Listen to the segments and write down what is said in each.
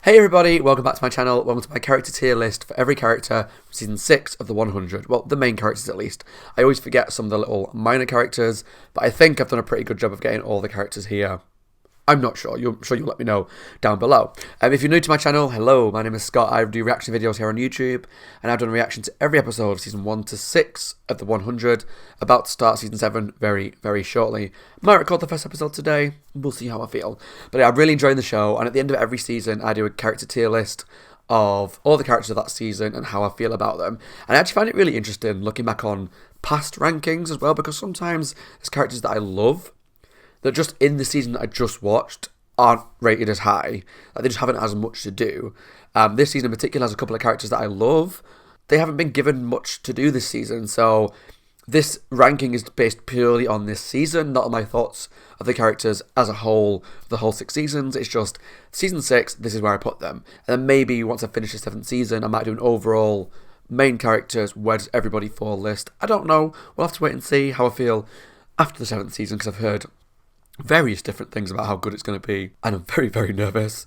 Hey everybody, welcome back to my channel. Welcome to my character tier list for every character from Season 6 of the 100. Well, the main characters at least. I always forget some of the little minor characters, but I think I've done a pretty good job of getting all the characters here. I'm not sure. You'll let me know down below. If you're new to my channel, hello, my name is Scott. I do reaction videos here on YouTube, and I've done a reaction to every episode of Season 1 to 6 of the 100. About to start Season 7 very, very shortly. Might record the first episode today. We'll see how I feel. But yeah, I'm really enjoying the show, and at the end of every season, I do a character tier list of all the characters of that season and how I feel about them. And I actually find it really interesting looking back on past rankings as well, because sometimes there's characters that I love that just in the season that I just watched aren't rated as high. Like, they just haven't as much to do. This season in particular has a couple of characters that I love. They haven't been given much to do this season, so this ranking is based purely on this season, not on my thoughts of the characters as a whole, the whole 6 seasons. It's just Season 6, this is where I put them. And then maybe once I finish the 7th season, I might do an overall main characters, where does everybody fall list. I don't know. We'll have to wait and see how I feel after the 7th season, because I've heard various different things about how good it's going to be, and I'm very, very nervous.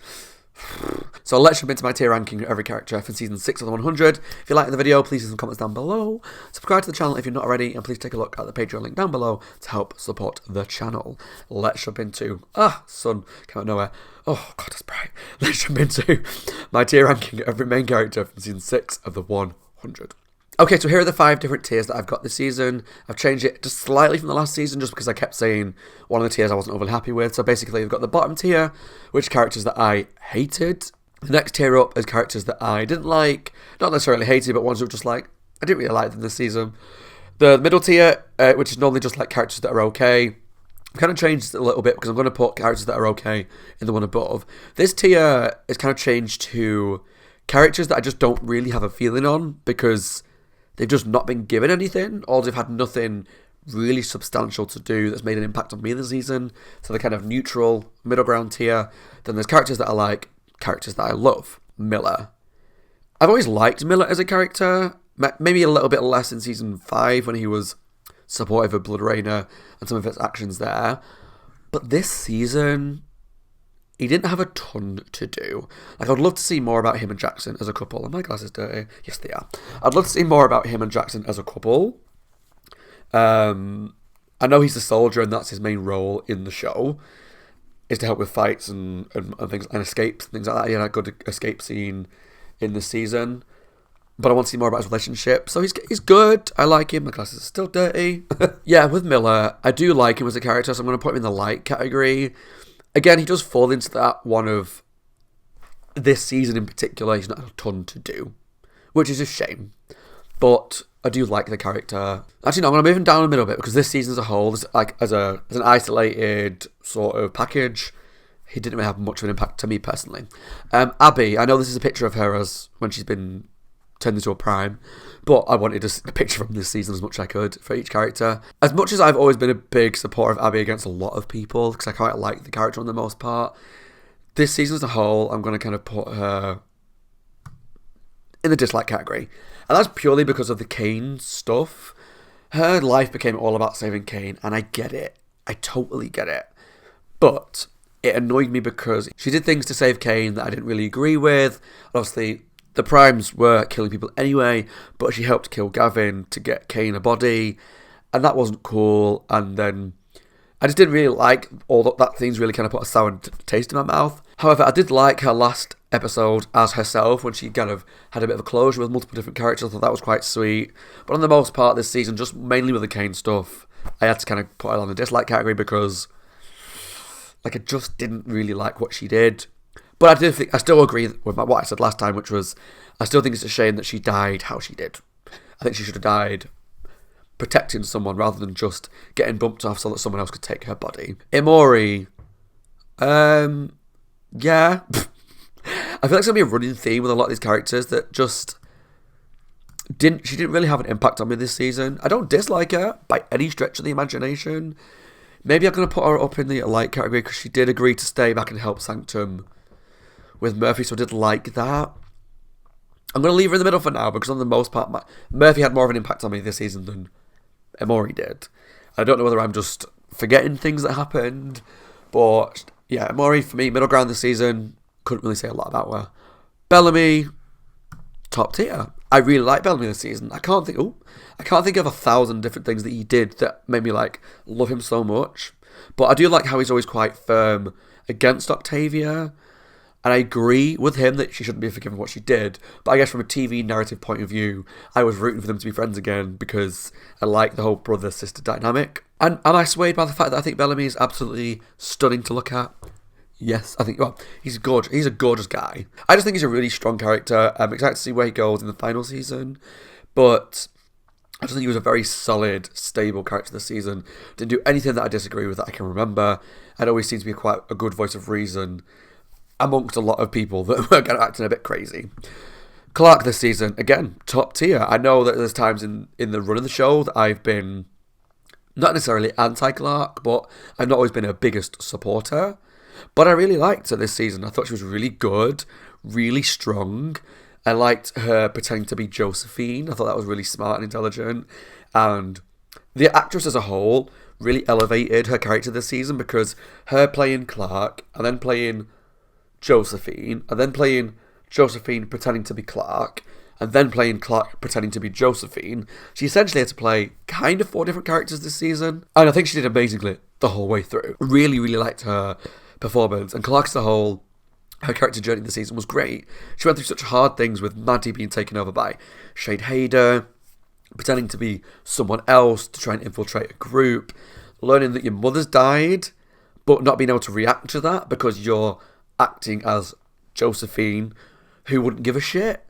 So let's jump into my tier ranking of every character from Season 6 of the 100. If you like the video, please leave some comments down below. Subscribe to the channel if you're not already, and please take a look at the Patreon link down below to help support the channel. Let's jump into... sun came out of nowhere. Oh, God, that's bright. Let's jump into my tier ranking of every main character from Season 6 of the 100. Okay, so here are the 5 different tiers that I've got this season. I've changed it just slightly from the last season, just because I kept saying one of the tiers I wasn't overly happy with. So basically, we've got the bottom tier, which are characters that I hated. The next tier up is characters that I didn't like. Not necessarily hated, but ones that were just like, I didn't really like them this season. The middle tier, which is normally just like characters that are okay. I've kind of changed it a little bit, because I'm going to put characters that are okay in the one above. This tier is kind of changed to characters that I just don't really have a feeling on, because they've just not been given anything, or they've had nothing really substantial to do that's made an impact on me this season. So the kind of neutral, middle ground tier. Then there's characters that I like, characters that I love. Miller. I've always liked Miller as a character, maybe a little bit less in Season 5 when he was supportive of Blood Rainer and some of his actions there. But this season, he didn't have a ton to do. Like, I'd love to see more about him and Jackson as a couple. Are my glasses dirty? Yes, they are. I'd love to see more about him and Jackson as a couple. I know he's a soldier, and that's his main role in the show, is to help with fights and things, and escapes, things like that. He had a good escape scene in the season. But I want to see more about his relationship. So he's good. I like him. My glasses are still dirty. Yeah, with Miller, I do like him as a character, so I'm going to put him in the like category. Again, he does fall into that one of this season in particular. He's not had a ton to do, which is a shame. But I do like the character. Actually, no, I'm going to move him down a little bit, because this season as a whole, like as an isolated sort of package, he didn't really have much of an impact to me personally. Abby, I know this is a picture of her as when she's been turned into a prime, but I wanted a picture from this season as much as I could for each character. As much as I've always been a big supporter of Abby against a lot of people, because I quite like the character on the most part, this season as a whole, I'm going to kind of put her in the dislike category. And that's purely because of the Kane stuff. Her life became all about saving Kane, and I get it. I totally get it. But it annoyed me because she did things to save Kane that I didn't really agree with. Obviously, the Primes were killing people anyway, but she helped kill Gavin to get Kane a body, and that wasn't cool. And then I just didn't really like all that. Things really kind of put a sour taste in my mouth. However, I did like her last episode as herself, when she kind of had a bit of a closure with multiple different characters. I thought that was quite sweet. But on the most part this season, just mainly with the Kane stuff, I had to kind of put her on the dislike category, because like, I just didn't really like what she did. But I still agree with what I said last time, which was, I still think it's a shame that she died how she did. I think she should have died protecting someone rather than just getting bumped off so that someone else could take her body. Imori, yeah. I feel like it's going to be a running theme with a lot of these characters that just she didn't really have an impact on me this season. I don't dislike her by any stretch of the imagination. Maybe I'm going to put her up in the like category, because she did agree to stay back and help Sanctum with Murphy, so I did like that. I'm going to leave her in the middle for now, because on the most part, Murphy had more of an impact on me this season than Imori did. I don't know whether I'm just forgetting things that happened, but yeah, Imori for me, middle ground this season, couldn't really say a lot about her. Bellamy, top tier. I really like Bellamy this season. I can't think of 1,000 different things that he did that made me like love him so much. But I do like how he's always quite firm against Octavia. And I agree with him that she shouldn't be forgiven what she did. But I guess from a TV narrative point of view, I was rooting for them to be friends again because I like the whole brother-sister dynamic. And am I swayed by the fact that I think Bellamy is absolutely stunning to look at? Yes, I think, well, he's gorgeous. He's a gorgeous guy. I just think he's a really strong character. I'm excited to see where he goes in the final season. But I just think he was a very solid, stable character this season. Didn't do anything that I disagree with that I can remember. And always seems to be quite a good voice of reason amongst a lot of people that were kind of acting a bit crazy. Clark this season, again, top tier. I know that there's times in the run of the show that I've been not necessarily anti-Clark, but I've not always been her biggest supporter. But I really liked her this season. I thought she was really good, really strong. I liked her pretending to be Josephine. I thought that was really smart and intelligent. And the actress as a whole really elevated her character this season because her playing Clark and then playing Josephine, and then playing Josephine pretending to be Clark, and then playing Clark pretending to be Josephine. She essentially had to play kind of 4 different characters this season, and I think she did amazingly the whole way through. Really, really liked her performance, and Clark as a whole, her character journey this season was great. She went through such hard things with Maddie being taken over by Shade Hader, pretending to be someone else to try and infiltrate a group, learning that your mother's died, but not being able to react to that because you're acting as Josephine, who wouldn't give a shit.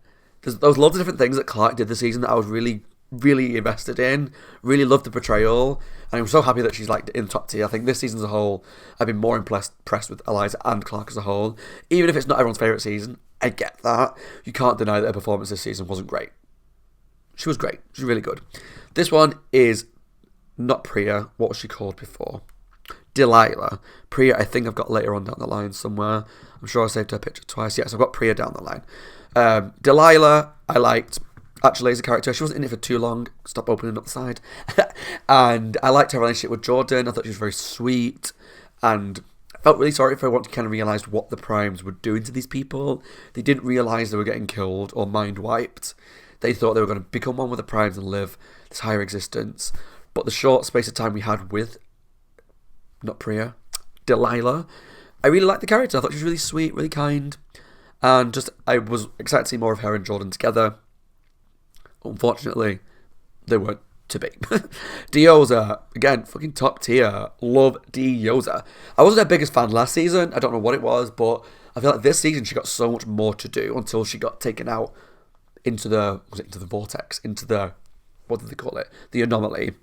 There was loads of different things that Clark did this season that I was really, really invested in. Really loved the portrayal, and I'm so happy that she's like in the top tier. I think this season as a whole, I've been more impressed with Eliza and Clark as a whole. Even if it's not everyone's favourite season, I get that. You can't deny that her performance this season wasn't great. She was great. She was really good. This one is not Priya. What was she called before? Delilah. Priya, I think I've got later on down the line somewhere. I'm sure I saved her picture twice. Yes, I've got Priya down the line. Delilah, I liked actually as a character. She wasn't in it for too long. Stop opening up the side. And I liked her relationship with Jordan. I thought she was very sweet. And I felt really sorry for her once you kind of realised what the Primes were doing to these people. They didn't realise they were getting killed or mind wiped. They thought they were going to become one with the Primes and live this higher existence. But the short space of time we had with not Priya, Delilah, I really liked the character. I thought she was really sweet, really kind, and just I was excited to see more of her and Jordan together. Unfortunately, they weren't to be. Dioza, again, fucking top tier. Love Dioza. I wasn't her biggest fan last season. I don't know what it was, but I feel like this season she got so much more to do until she got taken out into the vortex, into the, what did they call it? The anomaly.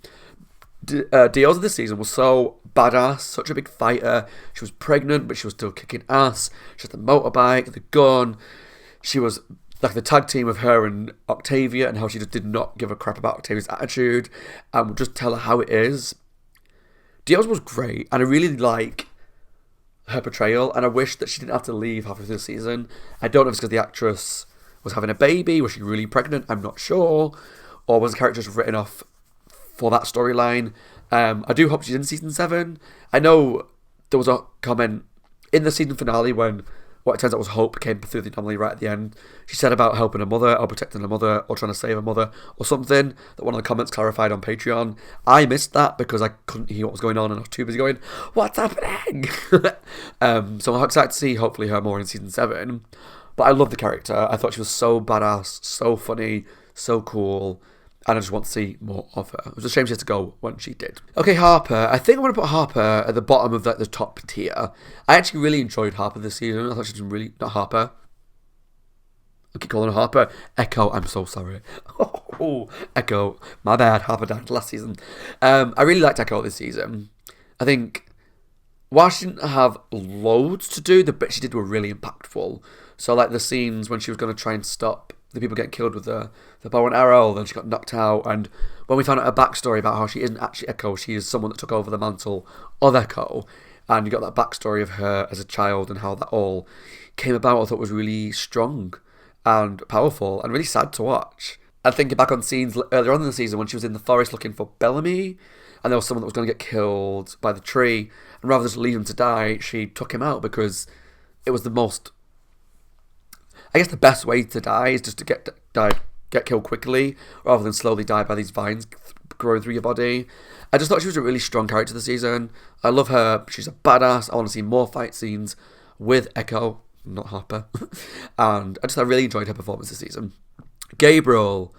Dioza this season was so badass, such a big fighter. She was pregnant, but she was still kicking ass. She had the motorbike, the gun. She was like the tag team of her and Octavia, and how she just did not give a crap about Octavia's attitude and would just tell her how it is. Dioza was great, and I really like her portrayal, and I wish that she didn't have to leave halfway through the season. I don't know if it's because the actress was having a baby, was she really pregnant? I'm not sure. Or was the character just written off for that storyline? I do hope she's in season 7. I know there was a comment in the season finale when what it turns out was Hope came through the anomaly right at the end. She said about helping her mother or protecting her mother or trying to save her mother or something that one of the comments clarified on Patreon. I missed that because I couldn't hear what was going on and I was too busy going, what's happening? So I'm excited to see hopefully her more in season 7. But I love the character. I thought she was so badass, so funny, so cool. And I just want to see more of her. It was a shame she had to go when she did. Okay, Harper. I think I'm going to put Harper at the bottom of the top tier. I actually really enjoyed Harper this season. I thought she was really... Not Harper. I keep calling her Harper. Echo, I'm so sorry. Oh, Echo. My bad. Harper died last season. I really liked Echo this season. I think while she didn't have loads to do, the bits she did were really impactful. So like the scenes when she was going to try and stop the people getting killed with the bow and arrow, then she got knocked out, and when we found out her backstory about how she isn't actually Echo, she is someone that took over the mantle of Echo, and you got that backstory of her as a child and how that all came about, I thought was really strong and powerful and really sad to watch. And thinking back on scenes earlier on in the season when she was in the forest looking for Bellamy, and there was someone that was going to get killed by the tree, and rather than just leave him to die, she took him out because it was the most I guess the best way to die is just to get killed quickly, rather than slowly die by these vines growing through your body. I just thought she was a really strong character this season. I love her. She's a badass. I want to see more fight scenes with Echo, not Harper. And I really enjoyed her performance this season. Gabriel's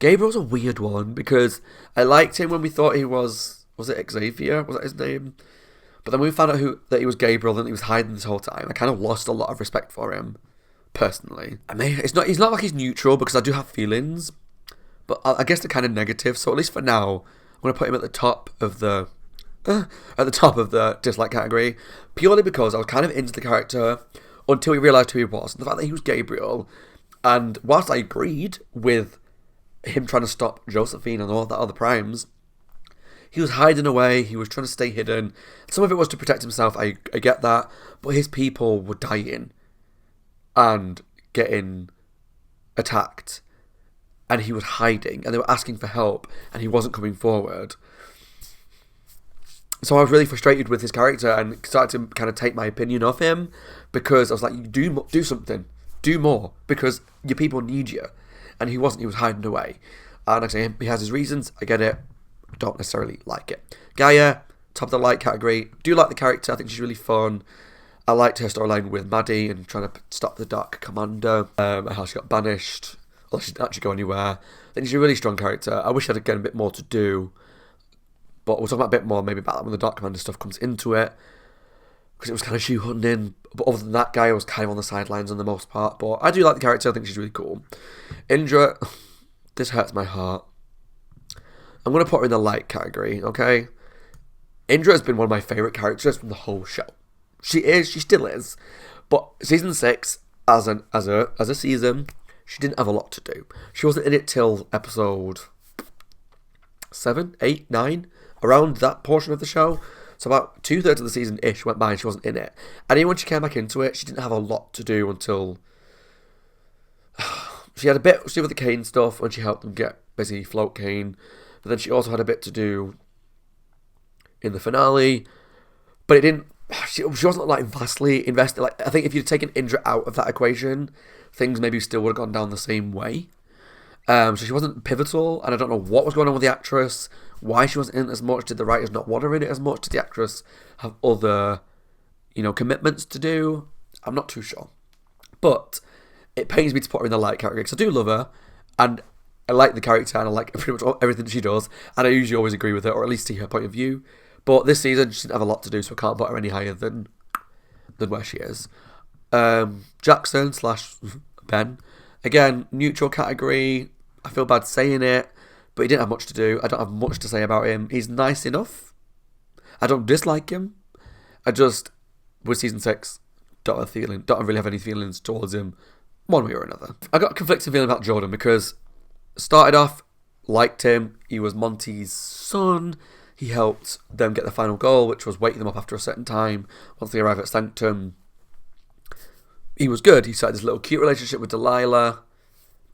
a weird one because I liked him when we thought he was it Xavier? Was that his name? But then when we found out that he was Gabriel and he was hiding this whole time, I kind of lost a lot of respect for him, personally. I mean, he's not like he's neutral, because I do have feelings, but I guess they're kind of negative. So at least for now, I'm going to put him at the top of the dislike category, purely because I was kind of into the character until we realised who he was. And the fact that he was Gabriel, and whilst I agreed with him trying to stop Josephine and all that other primes, he was hiding away, he was trying to stay hidden. Some of it was to protect himself, I get that, but his people were dying and getting attacked, and he was hiding, and they were asking for help, and he wasn't coming forward. So I was really frustrated with his character and started to kind of take my opinion of him, because I was like, do something, do more, because your people need you. And he wasn't, he was hiding away. And like I say, he has his reasons, I get it, don't necessarily like it. Gaia, top of the like category, do like the character, I think she's really fun. I liked her storyline with Maddie and trying to stop the Dark Commander, how she got banished, although she didn't actually go anywhere. I think she's a really strong character. I wish I'd get a bit more to do, but we'll talk about a bit more maybe about that when the Dark Commander stuff comes into it, because it was kind of shoehorned in. But other than that, Gaia was kind of on the sidelines on the most part, but I do like the character, I think she's really cool. Indra, this hurts my heart. I'm going to put her in the like category, okay? Indra has been one of my favourite characters from the whole show. She still is. But season 6, as a season, she didn't have a lot to do. She wasn't in it till episode 7, 8, 9, around that portion of the show. So about 2/3 of the season-ish went by and she wasn't in it. And even when she came back into it, she didn't have a lot to do until... She had a bit to do with the Kane stuff when she helped them get busy float Kane. But then she also had a bit to do in the finale. But it didn't... She wasn't like vastly invested. Like, I think if you'd taken Indra out of that equation, things maybe still would have gone down the same way. So she wasn't pivotal, and I don't know what was going on with the actress, why she wasn't in it as much. Did the writers not want her in it as much? Did the actress have other, commitments to do? I'm not too sure. But it pains me to put her in the like category, because I do love her, and I like the character, and I like pretty much everything she does, and I usually always agree with her, or at least see her point of view. But this season, she didn't have a lot to do, so I can't put her any higher than where she is. Jackson / Ben. Again, neutral category. I feel bad saying it, but he didn't have much to do. I don't have much to say about him. He's nice enough. I don't dislike him. I just, with season 6, don't really have any feelings towards him, one way or another. I got a conflicting feeling about Jordan, because started off, liked him. He was Monty's son. He helped them get the final goal, which was waking them up after a certain time. Once they arrive at Sanctum, he was good. He started this little cute relationship with Delilah.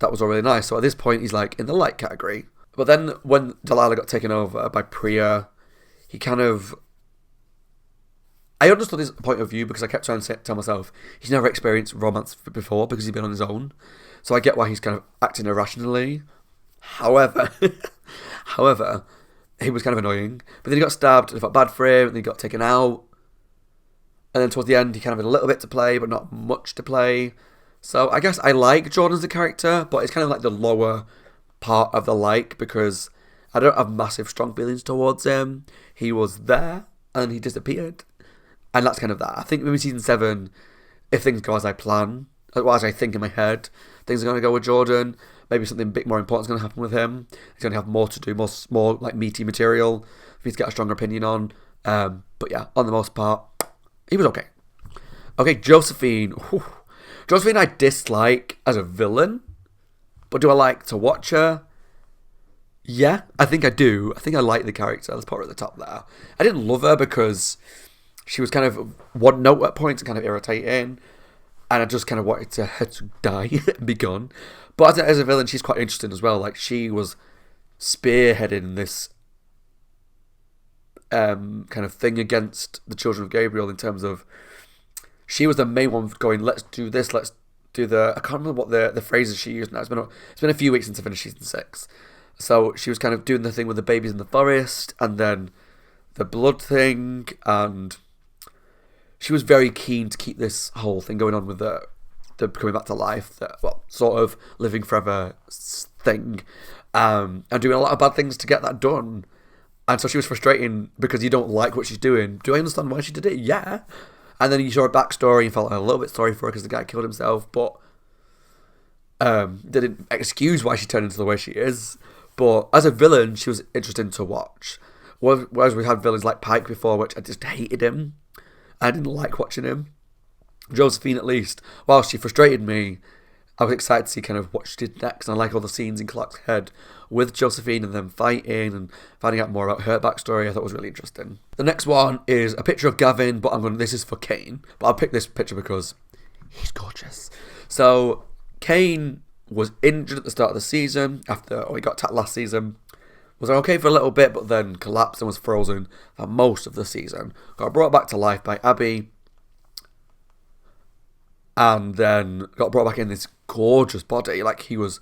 That was all really nice. So at this point, he's like in the like category. But then when Delilah got taken over by Priya, he kind of... I understood his point of view, because I kept trying to tell myself he's never experienced romance before because he's been on his own. So I get why he's kind of acting irrationally. However, he was kind of annoying. But then he got stabbed, and I felt bad for him, and then he got taken out. And then towards the end, he kind of had a little bit to play, but not much to play. So I guess I like Jordan as a character, but it's kind of like the lower part of the like, because I don't have massive strong feelings towards him. He was there, and he disappeared. And that's kind of that. I think maybe season 7, if things go as I plan, as I think in my head, things are going to go with Jordan. Maybe something a bit more important is going to happen with him. He's going to have more to do, more like meaty material for me to get a stronger opinion on. But yeah, on the most part, he was okay. Okay, Josephine. Whew. Josephine I dislike as a villain, but do I like to watch her? Yeah, I think I do. I think I like the character. Let's put her at the top there. I didn't love her because she was kind of one note at points and kind of irritating, and I just kind of wanted her to die and be gone. But as a villain, she's quite interesting as well. Like, she was spearheading this kind of thing against the children of Gabriel, in terms of she was the main one going, let's do this, let's do I can't remember what the phrases she used now. It's been a few weeks since I finished season 6. So she was kind of doing the thing with the babies in the forest, and then the blood thing, and she was very keen to keep this whole thing going on with the coming back to life, sort of living forever thing, and doing a lot of bad things to get that done. And so she was frustrating because you don't like what she's doing. Do I understand why she did it? Yeah. And then you saw her backstory and felt a little bit sorry for her because the guy killed himself, but didn't excuse why she turned into the way she is. But as a villain, she was interesting to watch. Whereas we had villains like Pike before, which I just hated him. I didn't like watching him. Josephine, at least, while she frustrated me, I was excited to see kind of what she did next. And I like all the scenes in Clark's head with Josephine and them fighting and finding out more about her backstory. I thought was really interesting. The next one is a picture of Gavin, but this is for Kane. But I'll pick this picture because he's gorgeous. So Kane was injured at the start of the season after he got attacked last season. Was okay for a little bit, but then collapsed and was frozen for most of the season. Got brought back to life by Abby, and then got brought back in this gorgeous body. Like, he was...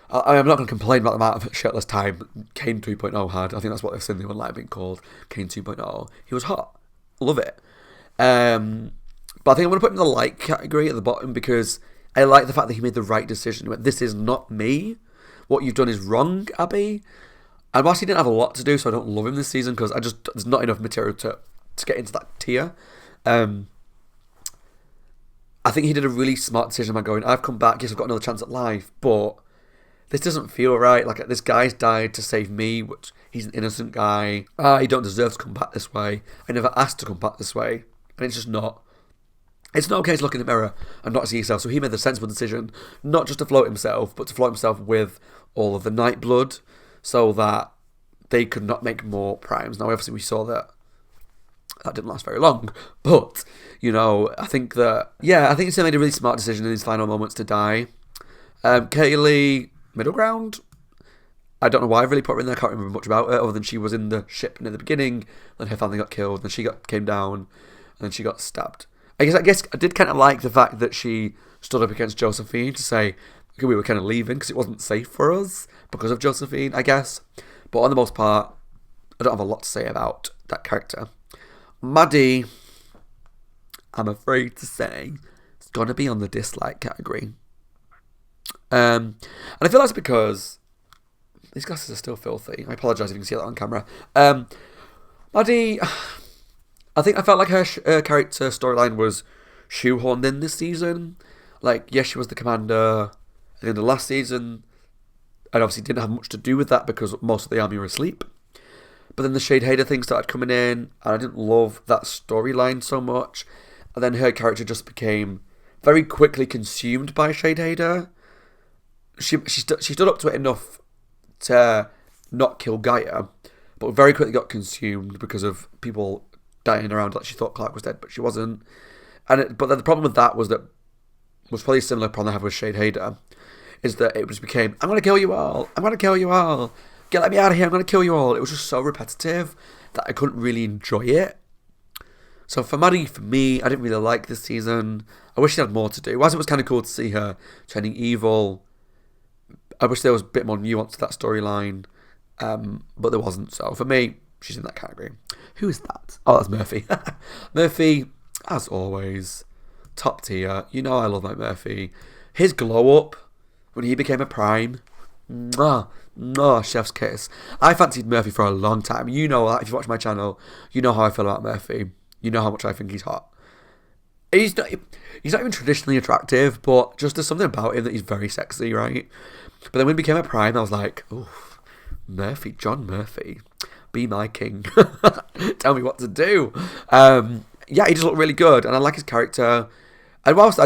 I'm not going to complain about the amount of shirtless time Kane 2.0 had. I think that's what they've seen the one like being called, Kane 2.0. He was hot. Love it. But I think I'm going to put him in the like category at the bottom because I like the fact that he made the right decision. He went, this is not me. What you've done is wrong, Abby. And whilst he didn't have a lot to do, so I don't love him this season because there's not enough material to get into that tier. I think he did a really smart decision by going, I've come back, yes, I've got another chance at life, but this doesn't feel right. Like, this guy's died to save me, which he's an innocent guy. He don't deserve to come back this way. I never asked to come back this way. And it's just not. It's not okay to look in the mirror and not see yourself. So he made the sensible decision, not just to float himself, but to float himself with all of the night blood so that they could not make more primes. Now, obviously, we saw that didn't last very long. But, I think he still made a really smart decision in his final moments to die. Kaylee, middle ground. I don't know why I really put her in there. I can't remember much about her other than she was in the ship near the beginning. Then her family got killed. Then she came down. And then she got stabbed. I guess I did kind of like the fact that she stood up against Josephine to say, okay, we were kind of leaving because it wasn't safe for us because of Josephine, I guess. But on the most part, I don't have a lot to say about that character. Maddie, I'm afraid to say, it's going to be on the dislike category. And I feel that's because these glasses are still filthy. I apologise if you can see that on camera. Maddie, I think I felt like her character storyline was shoehorned in this season. Like, yes, she was the commander at the end of last season, and obviously didn't have much to do with that because most of the army were asleep. But then the Shade Hader thing started coming in, and I didn't love that storyline so much. And then her character just became very quickly consumed by Shade Hader. She stood up to it enough to not kill Gaia, but very quickly got consumed because of people dying around like she thought Clark was dead, but she wasn't. But then the problem with that was probably a similar problem I have with Shade Hader, is that it just became, I'm going to kill you all, I'm going to kill you all, let me out of here, I'm going to kill you all. It was just so repetitive that I couldn't really enjoy it. So for Maddie, for me, I didn't really like this season. I wish she had more to do. Whilst it was kind of cool to see her turning evil, I wish there was a bit more nuance to that storyline, but there wasn't. So for me, she's in that category. Who is that? Oh, that's Murphy. Murphy, as always, top tier. You know I love my Murphy. His glow up when he became a prime. Chef's kiss. I fancied Murphy for a long time. You know that if you watch my channel, you know how I feel about Murphy. You know how much I think he's hot. He's not even traditionally attractive, but just there's something about him that he's very sexy, right? But then when he became a prime, I was like, oof, Murphy, John Murphy, be my king. Tell me what to do. He just looked really good, and I like his character. And whilst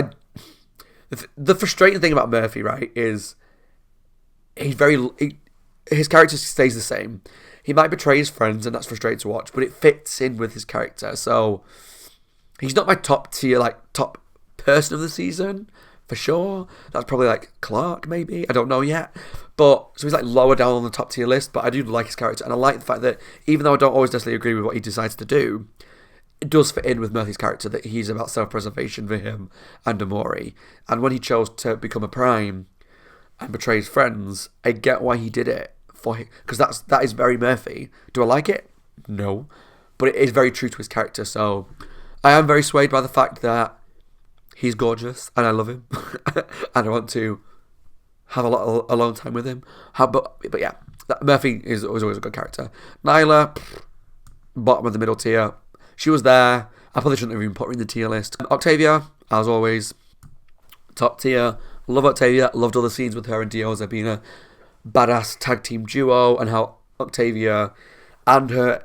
the frustrating thing about Murphy, right, is his character stays the same. He might betray his friends, and that's frustrating to watch, but it fits in with his character. So he's not my top tier, top person of the season, for sure. That's probably Clark, maybe. I don't know yet. But so he's lower down on the top tier list, but I do like his character, and I like the fact that even though I don't always necessarily agree with what he decides to do, it does fit in with Murphy's character that he's about self-preservation for him and Amori. And when he chose to become a Prime and betray his friends, I get why he did it for him, because that is very Murphy. Do I like it? No, but it is very true to his character. So I am very swayed by the fact that he's gorgeous and I love him, and I want to have a long time with him. But yeah, Murphy is always a good character. Nyla, bottom of the middle tier. She was there. I probably shouldn't have even put her in the tier list. Octavia, as always, top tier. Love Octavia. Loved all the scenes with her and Dioza being a badass tag team duo, and how Octavia and her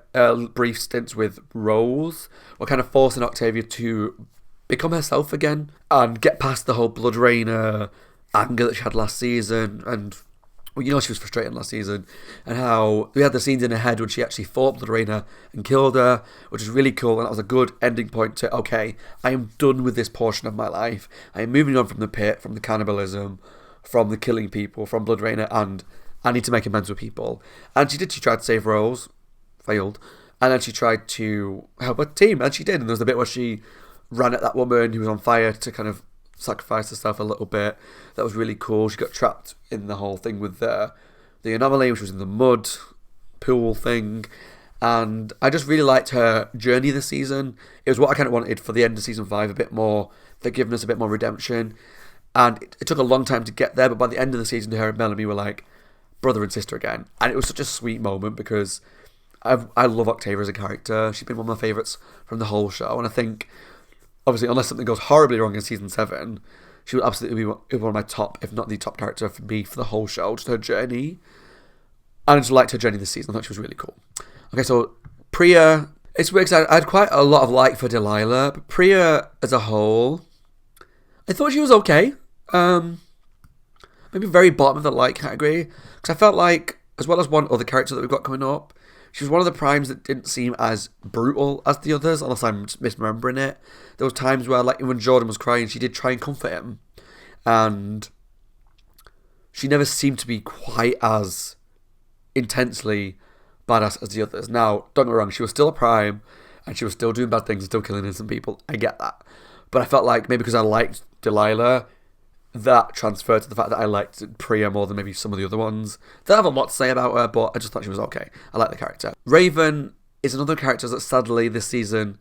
brief stints with Rose were kind of forcing Octavia to become herself again and get past the whole Blood Rainer anger that she had last season. And well, you know, she was frustrated last season, and how we had the scenes in her head when she actually fought Blood Rainer and killed her, which is really cool. And that was a good ending point to, okay, I am done with this portion of my life. I am moving on from the pit, from the cannibalism, from the killing people, from Blood Rainer, and I need to make amends with people. And she did. She tried to save Rose, failed, and then she tried to help her team, and she did. And there was a bit where she ran at that woman who was on fire to kind of sacrifice herself a little bit. That was really cool. She got trapped in the whole thing with the anomaly, which was in the mud pool thing, and I just really liked her journey this season. It was what I kind of wanted for the end of season 5, a bit more forgiveness, a bit more redemption, and it took a long time to get there, but by the end of the season, her and Melanie were like brother and sister again, and it was such a sweet moment because I love Octavia as a character. She's been one of my favourites from the whole show, and I think, obviously, unless something goes horribly wrong in season 7, she would absolutely be one of my top, if not the top character for me for the whole show. Just her journey. And I just liked her journey this season. I thought she was really cool. Okay, so Priya. It's weird because I had quite a lot of like for Delilah, but Priya as a whole, I thought she was okay. Maybe very bottom of the like category. Because I felt like, as well as one other character that we've got coming up, she was one of the primes that didn't seem as brutal as the others, unless I'm misremembering it. There was times where, like, when Jordan was crying, she did try and comfort him. And she never seemed to be quite as intensely badass as the others. Now, don't get me wrong, she was still a prime, and she was still doing bad things and still killing innocent people. I get that. But I felt like, maybe because I liked Delilah, that transferred to the fact that I liked Priya more than maybe some of the other ones. They have a lot to say about her, but I just thought she was okay. I like the character. Raven is another character that sadly this season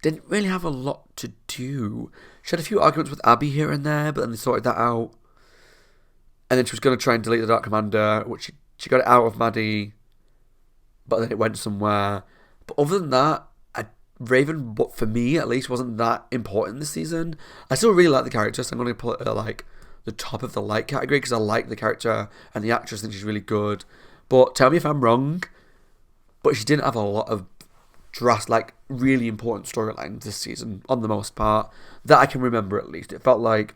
didn't really have a lot to do. She had a few arguments with Abby here and there, but then they sorted that out. And then she was going to try and delete the Dark Commander, which she got it out of Maddie, but then it went somewhere. But other than that, Raven, but for me at least, wasn't that important this season. I still really like the character, so I'm going to put her like the top of the like category because I like the character and the actress. I think she's really good. But tell me if I'm wrong, but she didn't have a lot of like really important storylines this season on the most part that I can remember. At least it felt like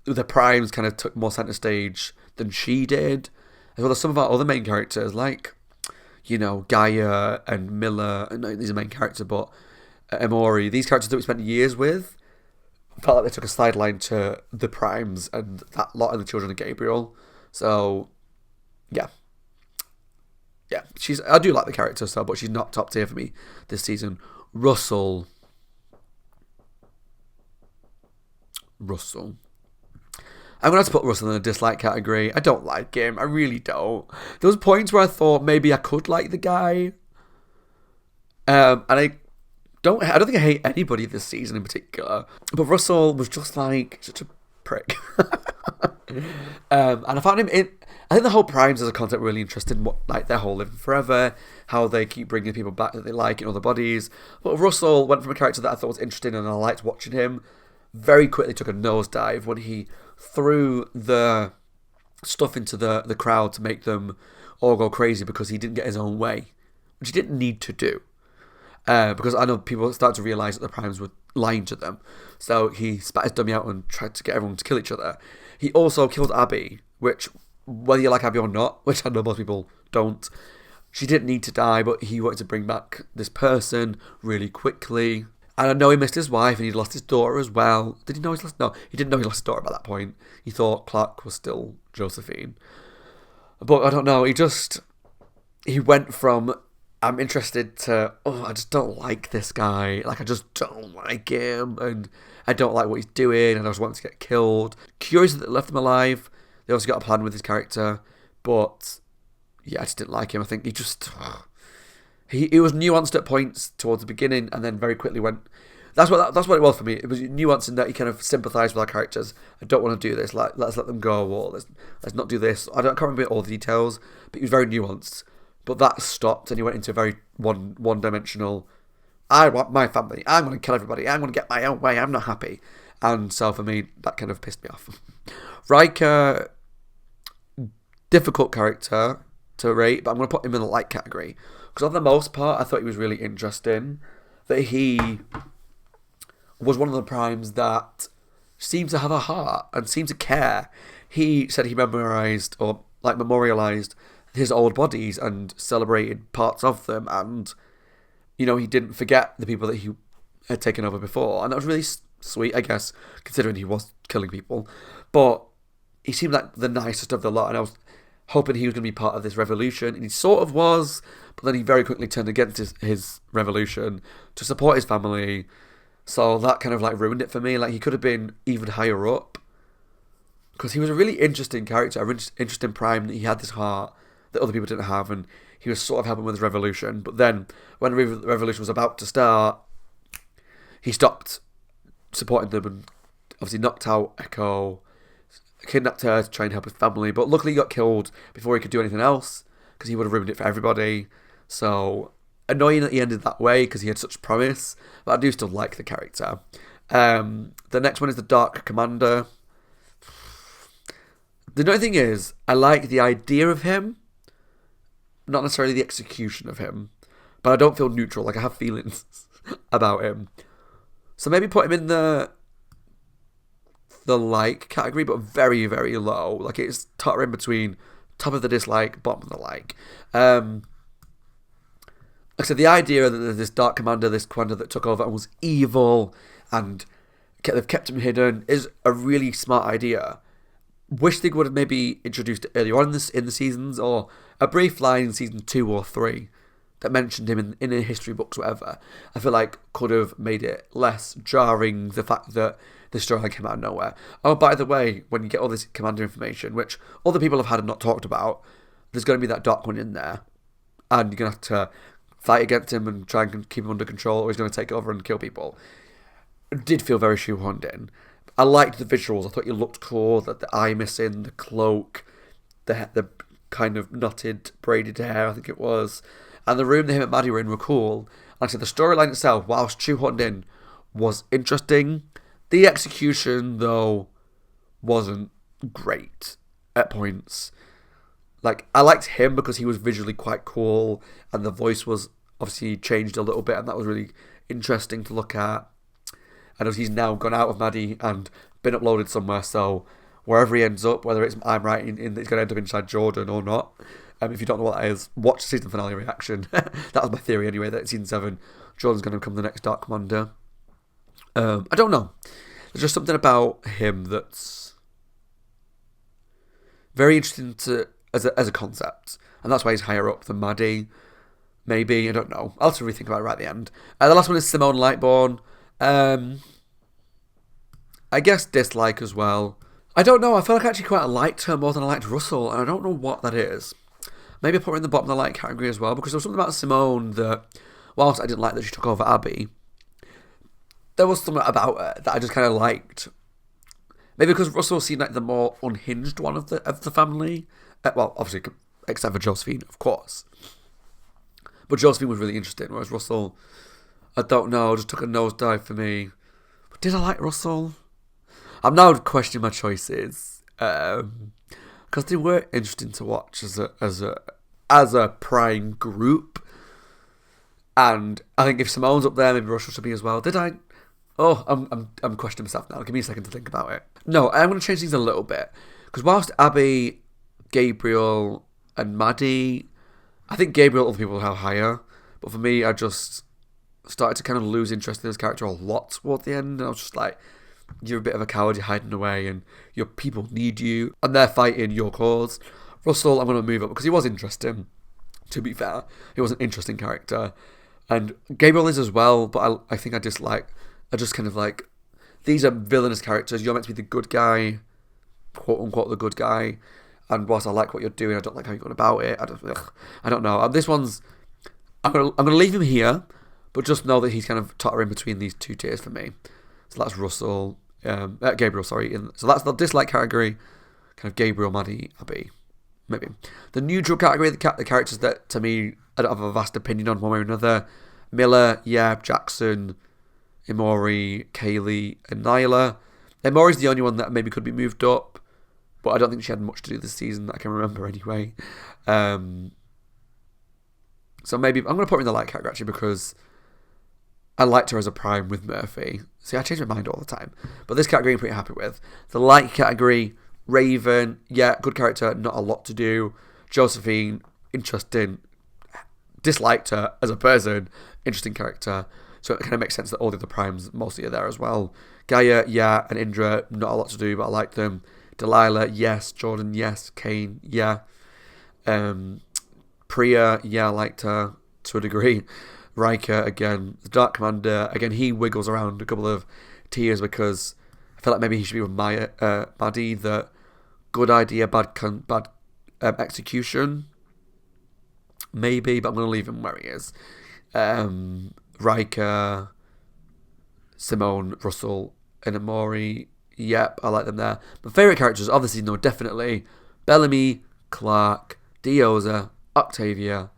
the primes kind of took more center stage than she did, as well as some of our other main characters like, you know, Gaia and Miller. No, these are main characters, but Amori, these characters that we spent years with, felt like they took a sideline to the primes and that lot of the children of Gabriel. So yeah, I do like the character, so, but she's not top tier for me this season. Russell. I'm going to have to put Russell in the dislike category. I don't like him. I really don't. There was points where I thought maybe I could like the guy. And I don't think I hate anybody this season in particular. But Russell was just like such a prick. And I found him I think the whole primes as a concept really interested in what, like, their whole living forever, how they keep bringing people back that they like in other bodies. But Russell went from a character that I thought was interesting and I liked watching him, very quickly took a nosedive when he threw the stuff into the crowd to make them all go crazy because he didn't get his own way, which he didn't need to do. Because I know people start to realise that the primes were lying to them. So he spat his dummy out and tried to get everyone to kill each other. He also killed Abby, which, whether you like Abby or not, which I know most people don't, she didn't need to die, but he wanted to bring back this person really quickly. And I know he missed his wife and he'd lost his daughter as well. Did he know he's lost? No, he didn't know he lost his daughter by that point. He thought Clark was still Josephine. But I don't know, he went from I'm interested to. Oh, I just don't like this guy. Like, I just don't like him, and I don't like what he's doing, and I just want him to get killed. Curious that they left him alive. They also got a plan with his character, but yeah, I just didn't like him. I think he just he was nuanced at points towards the beginning, and then very quickly went. That's what it was for me. It was nuanced in that he kind of sympathised with our characters. I don't want to do this. Like, let's let them go, or let's not do this. I can't remember all the details, but he was very nuanced. But that stopped, and he went into a very one dimensional. I want my family. I'm going to kill everybody. I'm going to get my own way. I'm not happy. And so for me, that kind of pissed me off. Riker, difficult character to rate, but I'm going to put him in the light category. Because for the most part, I thought he was really interesting. That he was one of the primes that seemed to have a heart and seemed to care. He said he memorialised his old bodies and celebrated parts of them, and he didn't forget the people that he had taken over before, and that was really sweet, I guess, considering he was killing people. But he seemed like the nicest of the lot, and I was hoping he was going to be part of this revolution, and he sort of was, but then he very quickly turned against his revolution to support his family. So that kind of like ruined it for me. Like, he could have been even higher up, because he was a really interesting character, a really interesting prime, that he had this heart that other people didn't have, and he was sort of helping with his revolution. But then when the revolution was about to start, he stopped supporting them and obviously knocked out Echo, kidnapped her to try and help his family. But luckily he got killed before he could do anything else, because he would have ruined it for everybody. So annoying that he ended that way, because he had such promise, but I do still like the character. The next one is the Dark Commander. The annoying thing is, I like the idea of him, not necessarily the execution of him, but I don't feel neutral. Like, I have feelings about him. So maybe put him in the like category, but very, very low. Like, it's tottering between top of the dislike, bottom of the like. Like I said, the idea that this Dark Commander, this commander that took over and was evil, and they've kept him hidden, is a really smart idea. Wish they would have maybe introduced it earlier on in the seasons, or a brief line in season 2 or 3 that mentioned him in the history books, whatever. I feel like could have made it less jarring, the fact that the storyline came out of nowhere. Oh, by the way, when you get all this commander information, which other people have had and not talked about, there's going to be that Dark one in there, and you're going to have to fight against him and try and keep him under control, or he's going to take over and kill people. It did feel very shoehorned in. I liked the visuals. I thought he looked cool. That the eye missing, the cloak, the kind of knotted, braided hair, I think it was, and the room that him and Maddie were in were cool. Like I said, the storyline itself, whilst shoehorned in, was interesting. The execution, though, wasn't great at points. Like, I liked him because he was visually quite cool, and the voice was obviously changed a little bit, and that was really interesting to look at. And he's now gone out of Maddie and been uploaded somewhere, so wherever he ends up, whether it's I'm right in he's going to end up inside Jordan or not. If you don't know what that is, watch the season finale reaction. That was my theory anyway, that in season 7, Jordan's going to become the next Dark Commander. I don't know. There's just something about him that's very interesting as a concept, and that's why he's higher up than Maddie. Maybe, I don't know. I'll have to rethink about it right at the end. The last one is Simone Lightbourne. I guess dislike as well. I don't know, I feel like I actually quite liked her more than I liked Russell, and I don't know what that is. Maybe I put her in the bottom of the like category as well, because there was something about Simone that, whilst I didn't like that she took over Abby, there was something about her that I just kind of liked. Maybe because Russell seemed like the more unhinged one of the family. Well, obviously, except for Josephine, of course. But Josephine was really interesting, whereas Russell, I don't know, just took a nosedive for me. But did I like Russell? I'm now questioning my choices, because they were interesting to watch as a prime group. And I think if Simone's up there, maybe Russell should be as well. Did I? Oh, I'm questioning myself now. Give me a second to think about it. No, I'm going to change things a little bit, because whilst Abby, Gabriel, and Maddie, I think Gabriel, other people will have higher, but for me, I just started to kind of lose interest in this character a lot toward the end, and I was just like, you're a bit of a coward, you're hiding away, and your people need you, and they're fighting your cause. Russell, I'm going to move up, because he was interesting, to be fair. He was an interesting character. And Gabriel is as well, but I think I just kind of like, these are villainous characters. You're meant to be the good guy, quote unquote the good guy. And whilst I like what you're doing, I don't like how you're going about it. I don't know. This one's, I'm gonna leave him here, but just know that he's kind of tottering between these two tiers for me. So that's Gabriel, sorry. So that's the dislike category, kind of Gabriel, Maddie, Abby, maybe. The neutral category, the characters that, to me, I don't have a vast opinion on one way or another. Miller, yeah, Jackson, Imori, Kaylee, and Nyla. Imori's the only one that maybe could be moved up, but I don't think she had much to do this season that I can remember anyway. So maybe, I'm going to put her in the light category, actually, because I liked her as a prime with Murphy. See, I change my mind all the time. But this category I'm pretty happy with. The light category, Raven, yeah, good character, not a lot to do. Josephine, interesting. Disliked her as a person, interesting character. So it kind of makes sense that all the other primes mostly are there as well. Gaia, yeah, and Indra, not a lot to do, but I like them. Delilah, yes. Jordan, yes. Kane, yeah. Priya, yeah, I liked her to a degree. Riker, again. The Dark Commander, again, he wiggles around a couple of tiers because I feel like maybe he should be with Maddie, the good idea, bad execution. Maybe, but I'm going to leave him where he is. Riker, Simone, Russell, and Amori. Yep, I like them there. My favourite characters of the season, though, definitely Bellamy, Clark, Dioza, Octavia,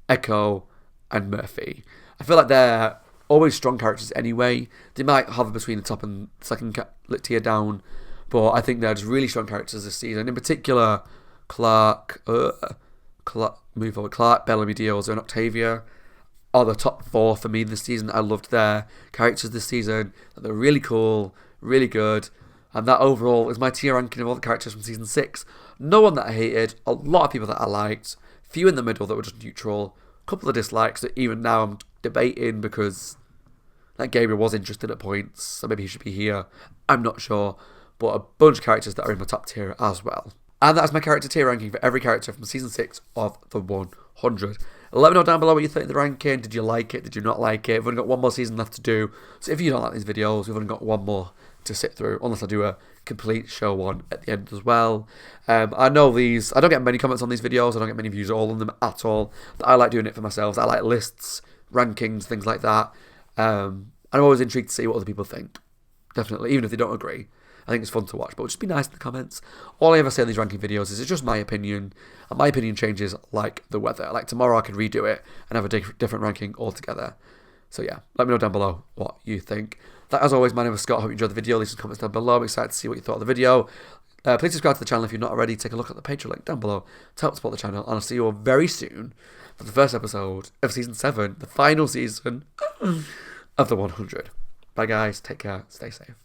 Echo, and Murphy. I feel like they're always strong characters anyway. They might hover between the top and second tier down, but I think they're just really strong characters this season. In particular, Clark, Bellamy, Dioza, and Octavia are the top 4 for me this season. I loved their characters this season. They're really cool, really good. And that overall is my tier ranking of all the characters from season 6. No one that I hated, a lot of people that I liked, few in the middle that were just neutral, a couple of dislikes that even now I'm debating because like Gabriel was interested at points, so maybe he should be here. I'm not sure. But a bunch of characters that are in my top tier as well. And that's my character tier ranking for every character from season 6 of the 100. Let me know down below what you think of the ranking. Did you like it? Did you not like it? We've only got one more season left to do. So if you don't like these videos, we've only got one more to sit through, unless I do a complete show one at the end as well. I know I don't get many comments on these videos. I don't get many views all on them at all. But I like doing it for myself. I like lists, rankings, things like that. I'm always intrigued to see what other people think. Definitely, even if they don't agree. I think it's fun to watch, but just be nice in the comments. All I ever say in these ranking videos is it's just my opinion, and my opinion changes like the weather. Like tomorrow I could redo it and have a different ranking altogether. So yeah, let me know down below what you think. That, as always, my name is Scott. I hope you enjoyed the video. Leave some comments down below. I'm excited to see what you thought of the video. Please subscribe to the channel if you're not already. Take a look at the Patreon link down below to help support the channel. And I'll see you all very soon for the first episode of Season 7, the final season of the 100. Bye guys, take care, stay safe.